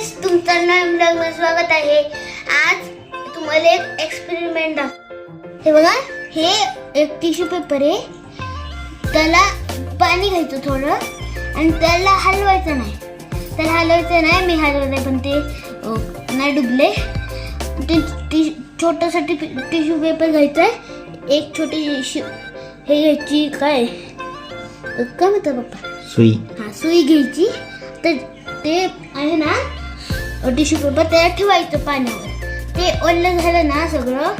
Friends, तुमचं नवीन ब्लॉगमध्ये स्वागत आहे. आज तुम्हाला एक एक्सपेरिमेंट हे बघा, हे एक टिश्यू पेपर आहे. त्याला पाणी घ्यायचं थोडं आणि त्याला हलवायचं नाही. मी हलवलंय पण ते नाही डुबले. ते छोटासा टिश्यू पेपर घ्यायचा आहे. एक छोटी हे घ्यायची, काय म्हणतात पप्पा, सुई. सुई घ्यायची. तर ते आहे ना टिश्यू पेपर, त्याला ठेवायचं पाण्यावर. ते ओलं झालं ना, सगळं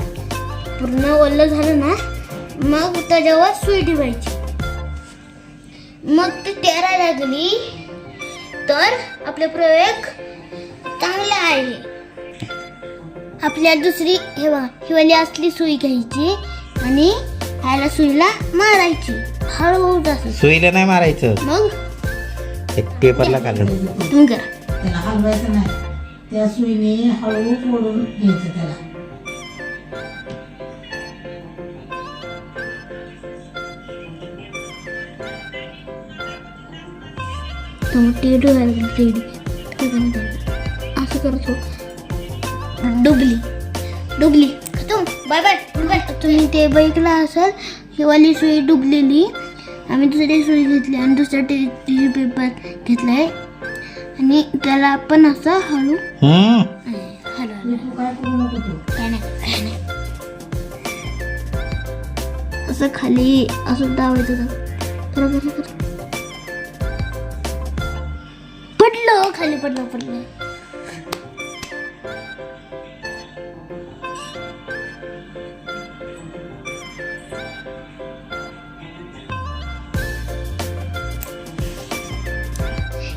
पूर्ण ओलं झालं ना, मग त्याच्यावर सुई ठेवायची. मग ती तेरायला लागली तर आपला प्रयोग चांगला आहे. आपल्या दुसरी हे बघा, हिवाली असली सुई घ्यायची आणि ह्याला सुईला मारायची हळूहळू असं. सुईला नाही मारायचं, मग एक पेपरला काढलं. तुम्ही करा. त्याला हलवायचं नाही, त्या सुईने हळू फोडून घ्यायचं त्याला. असं करतो. डुबली खतम. Bye bye. तुम्ही ते बघितलं असेल, हिवाली सुई डुबलेली. आम्ही दुसरी सुई घेतली आणि दुसरा टिश्यू पेपर घेतलाय आणि त्याला आपण असं हळू काय करू नको तू. काय नाही असं खाली असं दाबायचं. पडलं खाली, पडलं.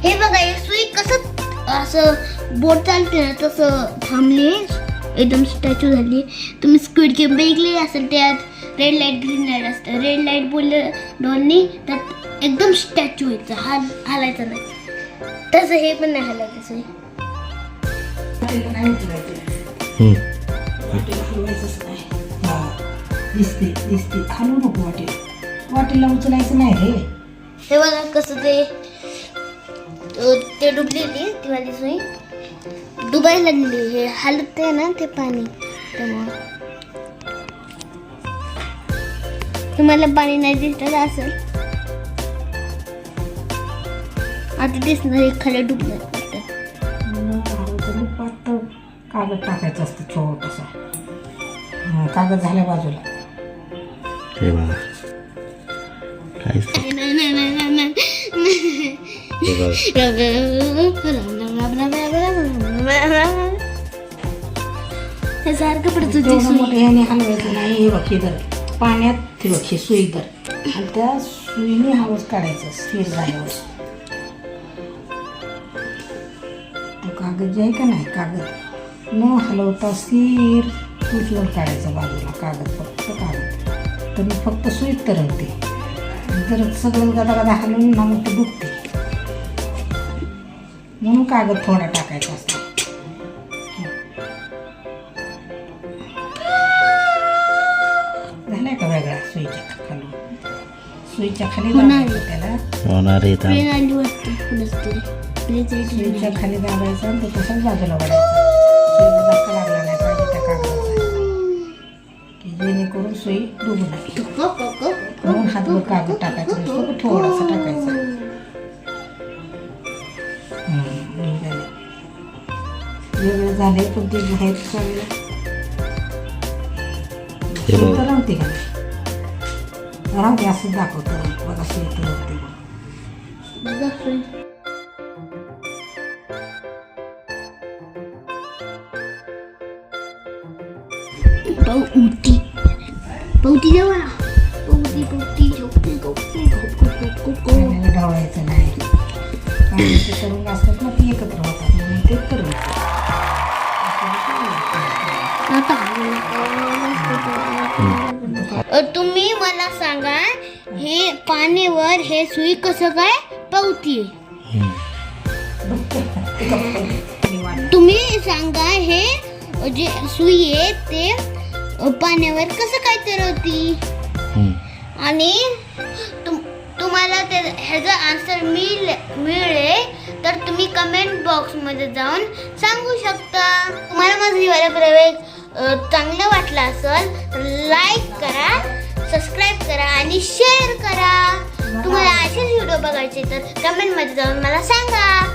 हे बघा, हे सुई कसं असं बोट चालते ना तसं थांबली, एकदम स्टॅच्यू झाली. तुम्ही स्क्विड गेम बघितली असेल, त्यात रेड लाईट ग्रीन लाईट असतं. रेड लाईट बोलली त्यात एकदम स्टॅच्यू व्हायचं, हालायचं नाही. तसं हे पण नाही हालायचं सुई. वाटेला नाही उचलायचं, वाटेला हलवायचंच नाही. दिसते हलवू नको. वाटेला उचलायचं नाही रे. हे बघा कसं ते डुबलेली ती वाली सुई डुबायला लागली. हे हलते ना ते पाणी, त्यामुळे तुम्हाला पाणी नाही दिसत असेल. आता दिसणार हे खाली डुबलं. पातळ कागद टाकायचं असतं, छोटसा कागद झाल्या बाजूला. हे बघा काय सारखं पडत मोठे ह्याने हलवायचं नाही. हे बघ, हे धर पाण्यात, ते बघ हे सुई धर आणि त्या सुईने हवस काढायचं स्थिर झाल्यावर. तो कागद जे आहे का नाही, कागद न हलवता स्थिर उचलून काढायचं बाजूला. कागद कागद तर फक्त सुईत तरंगते. जर सगळं गदा हलवून ना मग ते डुबते. म्हणून कागद थोडा टाकायचा असतो. झालाय का वेगळा सुईच्या खाली दाबायचं त्याला. सुईच्या खाली दाबायचं आणि तो तसंच बाजूला वाढायचा. सुईला धक्का लागला नाही पाहिजे त्या कागदाचा, की जेणेकरून सुई डुबू नये. म्हणून हातभर कागद टाकायचं, नुसतं थोडासा टाकायचा. वेगळं झाले पण ते बाहेर चाललं राहते का राहते असं दाखवतं. बघा सुई तरंगते. ढवळायचं नाही. पाण्याचे तरंग असतात ना, ती एकत्र होतात म्हणून ते तरंग. तुम्ही मला सांगा, हे पाण्यावर हे सुई कसं काय पवतीये? तुम्ही सांगा, हे जे सुई आहे ते पाण्यावर कसं काय तरवती? आणि तुम्हाला ह्याचं आन्सर मिळेल तर तुम्ही कमेंट बॉक्समध्ये जाऊन सांगू शकता. तुम्हाला माझा हिवाळा प्रवेश चांगलं वाटलं असेल तर लाईक करा, सबस्क्राईब करा आणि शेअर करा. तुम्हाला असेच व्हिडिओ बघायचे तर कमेंटमध्ये जाऊन मला सांगा.